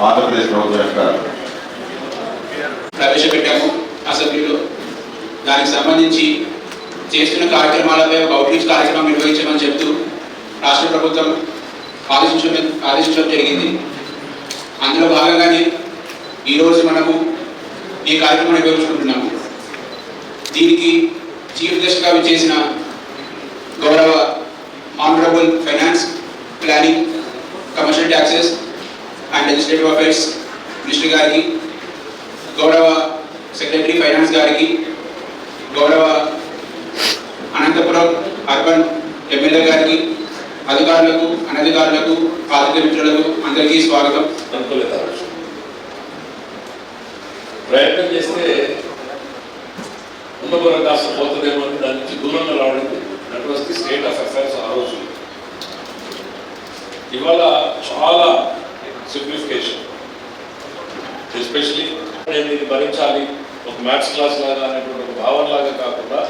ఆంధ్రప్రదేశ్ ప్రభుత్వం యొక్క ప్రవేశపెట్టాము అసెంబ్లీలో. దానికి సంబంధించి చేస్తున్న కార్యక్రమాలపై ఒక అవుట్రీచ్ కార్యక్రమం నిర్వహించమని చెప్తూ రాష్ట్ర ప్రభుత్వం ఆదేశించడం జరిగింది. అందులో భాగంగానే ఈరోజు మనము ఈ కార్యక్రమం నిర్వహించుకుంటున్నాము. దీనికి చీఫ్ గెస్ట్గా విచ్చేసిన గౌరవ honourable finance, planning, commercial taxes and legislative affairs minister గారికి, గౌరవ సెక్రటరీ ఫైనాన్స్ గారికి, గౌరవ అనంతపురం అర్బన్ ఎమ్మెల్యే గారికి, అధికారులకు, అనధికారులకు, పాత్రికేయ మిత్రులకు అందరికీ స్వాగతం. ప్రయత్నం చేస్తే ఉన్నపురం కాస్త పోతుందేమో అని దాని నుంచి దూరంగా రావడం that was the state of affairs ఆ రోజు. ఇవాళ చాలా సింప్లిఫికేషన్, ఎస్పెషలీ నేను దీన్ని భరించాలి ఒక మ్యాథ్స్ క్లాస్ లాగా అనేటువంటి ఒక భావన లాగా కాకుండా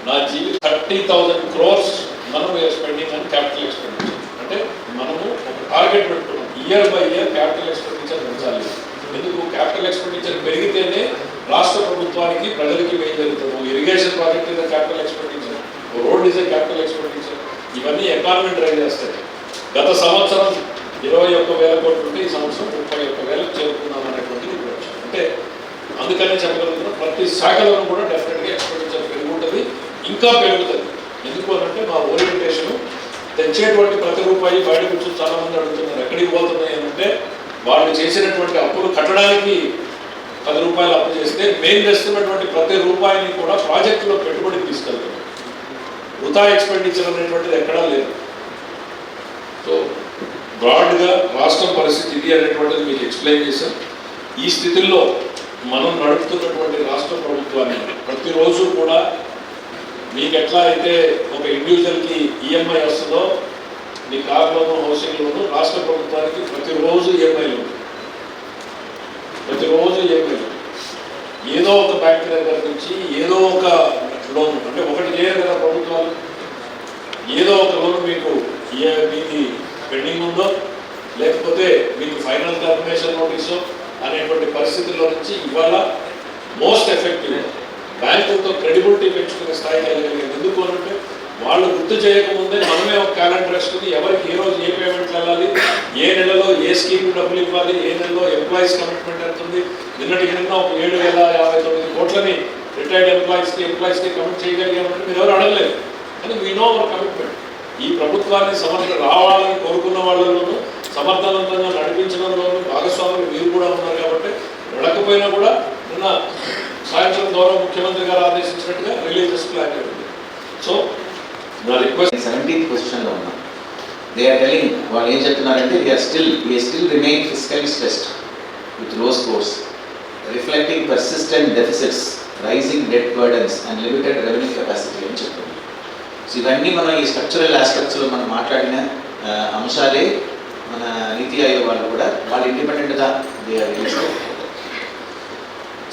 నా జీవితం 30,000 crores మనం స్పెండింగ్ అని క్యాపిటల్ ఎక్స్పెండిచర్ అంటే మనము ఒక టార్గెట్ పెట్టుకున్నాం, year by year capital expenditure పెంచాలి. ఎందుకు క్యాపిటల్ ఎక్స్పెండిచర్ పెరిగితేనే రాష్ట్ర ప్రభుత్వానికి ప్రజలకి వేయం జరుగుతుంది. Irrigation project is capital expenditure, road is capital expenditure, ఇవన్నీ ఎకానమీ డ్రైవ్ చేస్తాయి. గత సంవత్సరం 21,000 కోట్లు ఉంటే ఈ సంవత్సరం 31,000 చేరుకున్నాం అనేటువంటిది అంటే అందుకనే చెప్పగలుగుతున్నాం. ప్రతి శాఖలను కూడా డెఫినెట్గా ఎక్స్పెండిచర్ పెరిగి ఉంటుంది, ఇంకా పెరుగుతుంది. ఎందుకు అంటే మా ఓరియంటేషన్ తెచ్చేటువంటి ప్రతి రూపాయి బయట కూర్చొని చాలా మంది అడుగుతున్నారు ఎక్కడికి పోతున్నాయి అంటే వాళ్ళు చేసినటువంటి అప్పులు కట్టడానికి 10 రూపాయలు అప్పు చేస్తే మేము తెస్తున్నటువంటి ప్రతి రూపాయిని కూడా ప్రాజెక్టులో పెట్టుబడికి తీసుకెళ్తున్నాం. వృథా ఎక్స్పెండిచర్ అనేటువంటిది ఎక్కడా లేదు. సో బ్రాడ్గా రాష్ట్రం పరిస్థితి ఇది అనేటువంటిది మీకు ఎక్స్ప్లెయిన్ చేశాం. ఈ స్థితిలో మనం నడుపుతున్నటువంటి రాష్ట్ర ప్రభుత్వాన్ని ప్రతిరోజు కూడా మీకు ఎట్లా అయితే ఒక ఇండివిజువల్కి ఈఎంఐ వస్తుందో మీ కార్ లోను, హౌసింగ్ లోను రాష్ట్ర ప్రభుత్వానికి ప్రతిరోజు ఈఎంఐలు, ప్రతిరోజు ఈఎంఐలు ఏదో ఒక బ్యాంక్ దగ్గర నుంచి ఏదో ఒక లోన్ అంటే ఒకటి చేయరు కదా ప్రభుత్వాలు, ఏదో ఒక లోన్ మీకు మీది పెండింగ్ ఉందో లేకపోతే మీకు ఫైనల్ టర్మినేషన్ నోటీసో అనేటువంటి పరిస్థితుల్లో నుంచి ఇవాళ మోస్ట్ ఎఫెక్టివ్ బ్యాంకులతో క్రెడిబిలిటీ పెంచుకునే స్థాయికి వెళ్ళగలిగారు. ఎందుకు అంటే వాళ్ళు గుర్తు చేయకముందే మనమే ఒక క్యాలెండర్ వేసుకుని ఎవరికి ఏ రోజు ఏ పేమెంట్లు వెళ్ళాలి, ఏ నెలలో ఏ స్కీమ్ డబ్బులు ఇవ్వాలి, ఏ నెలలో ఎంప్లాయీస్ కమిట్మెంట్ అవుతుంది. నిన్నటికి నిన్న ఒక 7,059 కోట్లని రిటైర్డ్ ఎంప్లాయీస్కి కమిట్ చేయగలిగామంటే మీరు ఎవరు అడగలేదు. కానీ వీ నో అవర్ కమిట్మెంట్. ఈ ప్రభుత్వాన్ని రావాలని కోరుకున్న వాళ్ళలోనూ సమర్థవంతంగా నడిపించడంలోనూ భాగస్వాములు మీరు కూడా ఉన్నారు. కాబట్టి వెళ్ళకపోయినా కూడా నిన్న సాయంత్రం ద్వారా ముఖ్యమంత్రి గారు ఆదేశించినట్టుగా రిలీజియస్ ప్లాన్ జరిగింది. సో నా రిక్వెస్ట్ 17th పొజిషన్లో ఉన్నాం. దే ఆర్ టెలింగ్ వాళ్ళు ఏం చెప్తున్నారంటే we still remain fiscally stressed with low scores, reflecting persistent deficits, rising debt burdens and limited revenue capacity అని చెప్తున్నారు. సో ఇవన్నీ మనం ఈ స్ట్రక్చరల్ ఆస్పెక్ట్స్లో మనం మాట్లాడిన అంశాలే మన నీతి ఆయోగ్ వాళ్ళు కూడా వాళ్ళు ఇండిపెండెంట్గా they are released.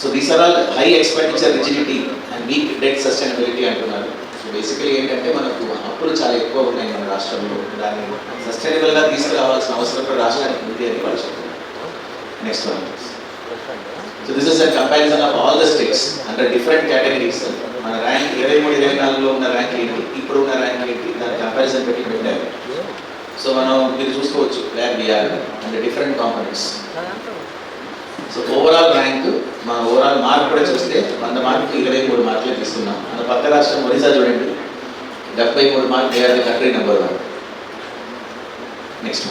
So these are all high expenditure rigidity and weak debt sustainability అంటున్నారు. సో బేసికలీ ఏంటంటే మనకు అప్పులు చాలా ఎక్కువ ఉన్నాయి మన రాష్ట్రంలో, దాన్ని సస్టైనబుల్గా తీసుకురావాల్సిన అవసరం కూడా రాష్ట్రానికి ఉంది అని వాళ్ళు చెప్తున్నారు. Next one. So this is a comparison of all the states under different categories. మన ర్యాంక్ 23-24లో ఉన్న ర్యాంక్ ఏంటి, ఇప్పుడు ఉన్న ర్యాంక్ ఏంటి, దాని కంపారిజన్ పెట్టి పెట్టారు. సో మనం మీరు చూసుకోవచ్చు where we are under different components. So overall rank మన ఓవరాల్ మార్క్ కూడా చూస్తే 100 మార్కులు 23 మార్కులు తీసుకున్నాం. మన పక్క రాష్ట్రం ఒరిస్సా చూడండి 73 మార్కులు, they are the country number 1. Next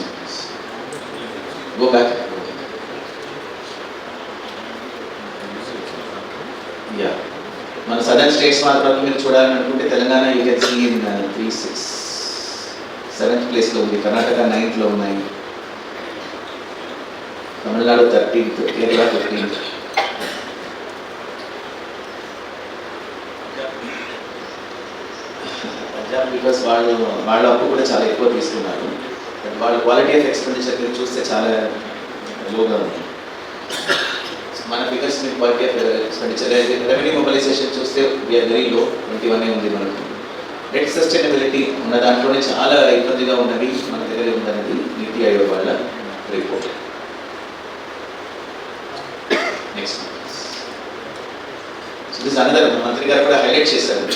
go back. Yeah మన సదర్న్ స్టేట్స్ మాత్రం మీరు చూడాలని అనుకుంటే Telangana you can see in 3-6 7th ప్లేస్లో ఉంది, కర్ణాటక 9th ఉన్నాయి, Tamil Nadu 13th, Kerala 15th. Punjab because వాళ్ళ అప్పు కూడా చాలా ఎక్కువ తీసుకున్నారు. బట్ వాళ్ళ క్వాలిటీ ఆఫ్ ఎక్స్పెండిచర్ మీరు చూస్తే చాలా లోగా ఉంది. మన ఫిగర్స్ మీ quality of expenditure revenue mobilization చూస్తే వీఆర్ వెరీ లో, 21 ఉంది మనకు. డెట్ సస్టైనబిలిటీ ఉన్న దాంట్లోనే చాలా ఇబ్బందిగా ఉన్నది మన దగ్గర ఉందనేది నీతి ఆయోగ్ వాళ్ళ రిపోర్ట్. దిస్ అనదర్ మంత్రి గారు కూడా హైలైట్ చేశారు.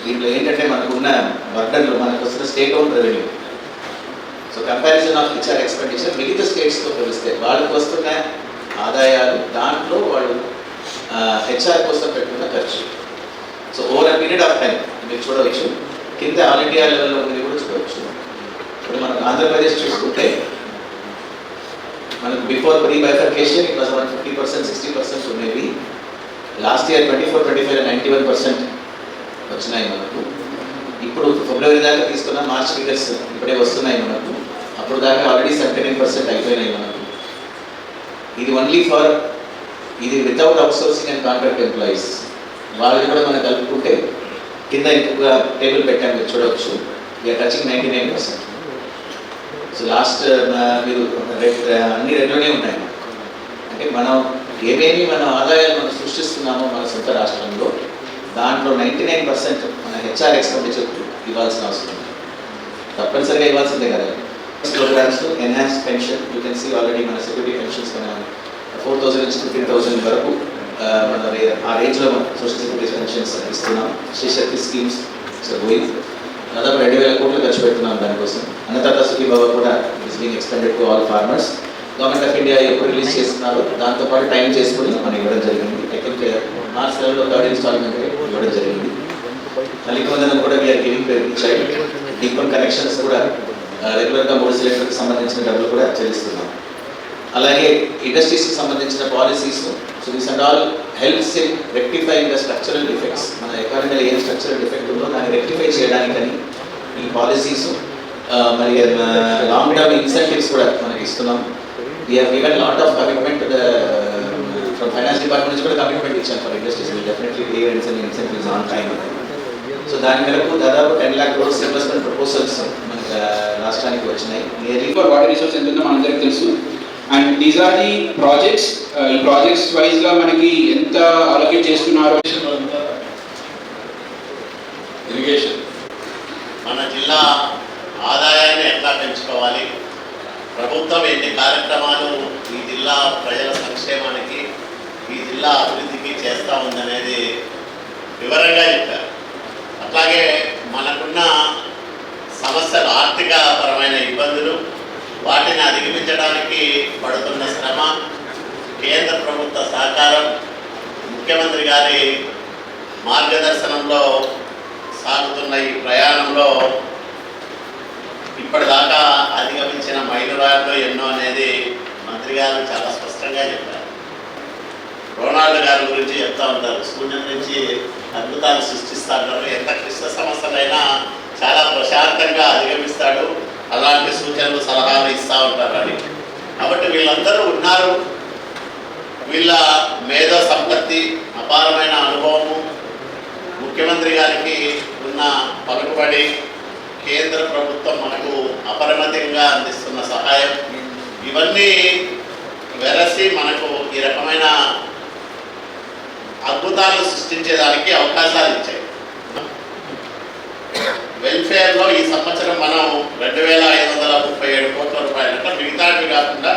దీంట్లో ఏంటంటే మనకున్న బర్డన్లు మనకు వస్తున్న state own revenue. So comparison of HR expenditure మిగతా స్టేట్స్తో పోలిస్తే వాళ్ళకి వస్తున్న ఆదాయాలు దాంట్లో వాళ్ళు హెచ్ఆర్ కోసం పెట్టుకున్న ఖర్చు. So over a period of time మీరు చూడవచ్చు, కింద ఆల్ ఇండియా లెవెల్లో మీరు కూడా చూడవచ్చు. ఇప్పుడు మనం ఆంధ్రప్రదేశ్ చూసుకుంటే మనకు before pre bifurcation it was around 50%, 60% ఉండేవి. లాస్ట్ ఇయర్ 24-25 91% వచ్చినాయి మనకు. ఇప్పుడు ఫిబ్రవరి దాకా తీసుకున్న మార్చ్ ఫిగర్స్ ఇప్పుడే వస్తున్నాయి మనకు. అప్పుడు దాకా ఆల్రెడీ 79% అయిపోయినాయి మనకు. ఇది ఓన్లీ ఫర్ ఇది without outsourcing and contract employees. వాళ్ళని కూడా మనం కలుపుకుంటే కింద ఇంకొక టేబుల్ పెట్టాము మీరు చూడవచ్చు. We are touching 99%. సో లాస్ట్ మీరు అన్ని రెగ్యులర్గా ఉన్నాయి. అంటే మనం ఏమేమి మన ఆదాయాలు మనం సృష్టిస్తున్నామో మన సొంత రాష్ట్రంలో దాంట్లో 99% మన హెచ్ఆర్ ఎక్స్పెండిచర్ ఇవ్వాల్సిన అవసరం ఉంది. తప్పనిసరిగా ఇవ్వాల్సిందే కదా. Programmes enhance pension you can see already మన సెక్యూరిటీ పెన్షన్స్ మన 4,000 నుంచి 15,000 వరకు మన ఆ రేంజ్లో సోషల్ సెక్యూరిటీ పెన్షన్స్ ఇస్తున్నాం. శ్రీశక్తి స్కీమ్స్ గోయింగ్ దాదాపు 2,000 కోట్లు ఖర్చు పెడుతున్నాం దానికోసం. అన్నదాత సుఖీభవ కూడా is being extended to all farmers. Government of India ఎప్పుడు రిలీజ్ చేస్తున్నారో దాంతోపాటు టైం చేసుకుని మనం ఇవ్వడం జరిగింది. అయితే మార్చ్ నెలలో 3rd ఇన్స్టాల్మెంట్ ఇవ్వడం జరిగింది. తల్లికి వందనం కూడా వీఆర్ గివింగ్ చైల్డ్ డీపన్ కనెక్షన్స్ కూడా రెగ్యులర్గా 3 సిలిండర్కి సంబంధించిన డబ్బులు కూడా చెల్లిస్తున్నాం. అలాగే ఇండస్ట్రీస్కి సంబంధించిన policies. So this and all helps in rectifying the structural defects. మన ఎకానమీలో ఏం స్ట్రక్చరల్ డిఫెక్ట్ ఉందో దాన్ని రెక్టిఫై చేయడానికని ఈ పాలసీస్ మరి లాంగ్ టర్మ్ ఇన్సెంటివ్స్ కూడా మనకి ఇస్తున్నాం. We have given lot of commitment to the from finance department నుంచి కూడా కమిట్మెంట్ ఇచ్చాం for industries. Will definitely pay incentives on time. So దాని మేరకు దాదాపు 10 lakh crores ఇన్వెస్ట్మెంట్ ప్రపోజల్స్ మనకు రాష్ట్రానికి వచ్చినాయి. నియర్లీ వాటర్ రిసోర్స్ ఎంత ఉందో మనందరికీ తెలుసు. And these are the projects. ఈ ప్రాజెక్ట్స్ వైజ్గా మనకి ఎంత అలొకేట్ చేస్తున్నారు. ఇరిగేషన్ మన జిల్లా ఆదాయాన్ని ఎట్లా పెంచుకోవాలి, ప్రభుత్వం ఎన్ని కార్యక్రమాలు ఈ జిల్లా ప్రజల సంక్షేమానికి ఈ జిల్లా అభివృద్ధికి చేస్తూ ఉందనేది వివరంగా చెప్పారు. అట్లాగే మనకున్న సమస్యలు, ఆర్థిక పరమైన ఇబ్బందులు, వాటిని అధిగమించడానికి పడుతున్న శ్రమ, కేంద్ర ప్రభుత్వ సహకారం, ముఖ్యమంత్రి గారి మార్గదర్శనంలో సాగుతున్న ఈ ప్రయాణంలో ఇప్పటిదాకా అధిగమించిన మైలురాళ్ళు ఎన్నో అనేది మంత్రి గారు చాలా స్పష్టంగా చెప్పారు. రొనాల్డ్ గారి గురించి చెప్తా ఉంటారు, శూన్యం నుంచి అద్భుతాలు సృష్టిస్తూ ఉంటారు. ఎంత క్లిష్ట సమస్యలైనా చాలా ప్రశాంతంగా అధిగమిస్తాడు. అలాంటి సూచనలు, సలహాలు ఇస్తూ ఉంటారు అని. కాబట్టి వీళ్ళందరూ ఉన్నారు. వీళ్ళ మేధో సంపత్తి, అపారమైన అనుభవము, ముఖ్యమంత్రి గారికి ఉన్న పలుకుబడి, కేంద్ర ప్రభుత్వం మనకు అపరిమితంగా అందిస్తున్న సహాయం, ఇవన్నీ వెరసి మనకు ఈ రకమైన అద్భుతాలు సృష్టించేదానికి అవకాశాలు ఇచ్చాయి. వెల్ఫేర్లో ఈ సంవత్సరం మనం 2,537 కోట్ల రూపాయలు, అంటే మిగతావి కాకుండా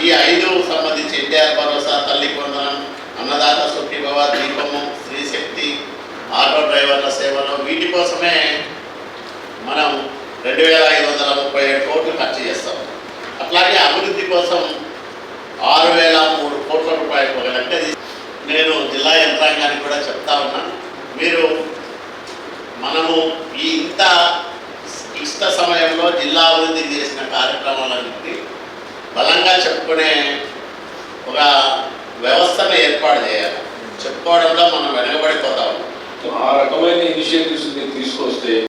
ఈ 5 సంబంధించి ఎన్టీఆర్ భరోసా, తల్లికి వందనం, అన్నదాత సుఖీభవ, దీపము, స్త్రీశక్తి, ఆటో డ్రైవర్ల సేవలు, వీటి కోసమే మనం 2,537 కోట్లు ఖర్చు చేస్తాం. అట్లాగే అభివృద్ధి కోసం 6,003 కోట్ల రూపాయలు. అంటే నేను జిల్లా యంత్రాంగానికి కూడా చెప్తా ఉన్నాను, మీరు మనము ఈ ఇంత క్లిష్ట సమయంలో జిల్లా అభివృద్ధికి చేసిన కార్యక్రమాలన్నింటినీ బలంగా చెప్పుకునే ఒక వ్యవస్థను ఏర్పాటు చేయాలి. చెప్పుకోవడంలో మనం వెనకబడిపోతా ఉన్నాం. ఆ రకమైన ఇనిషియేటివ్స్ తీసుకొస్తే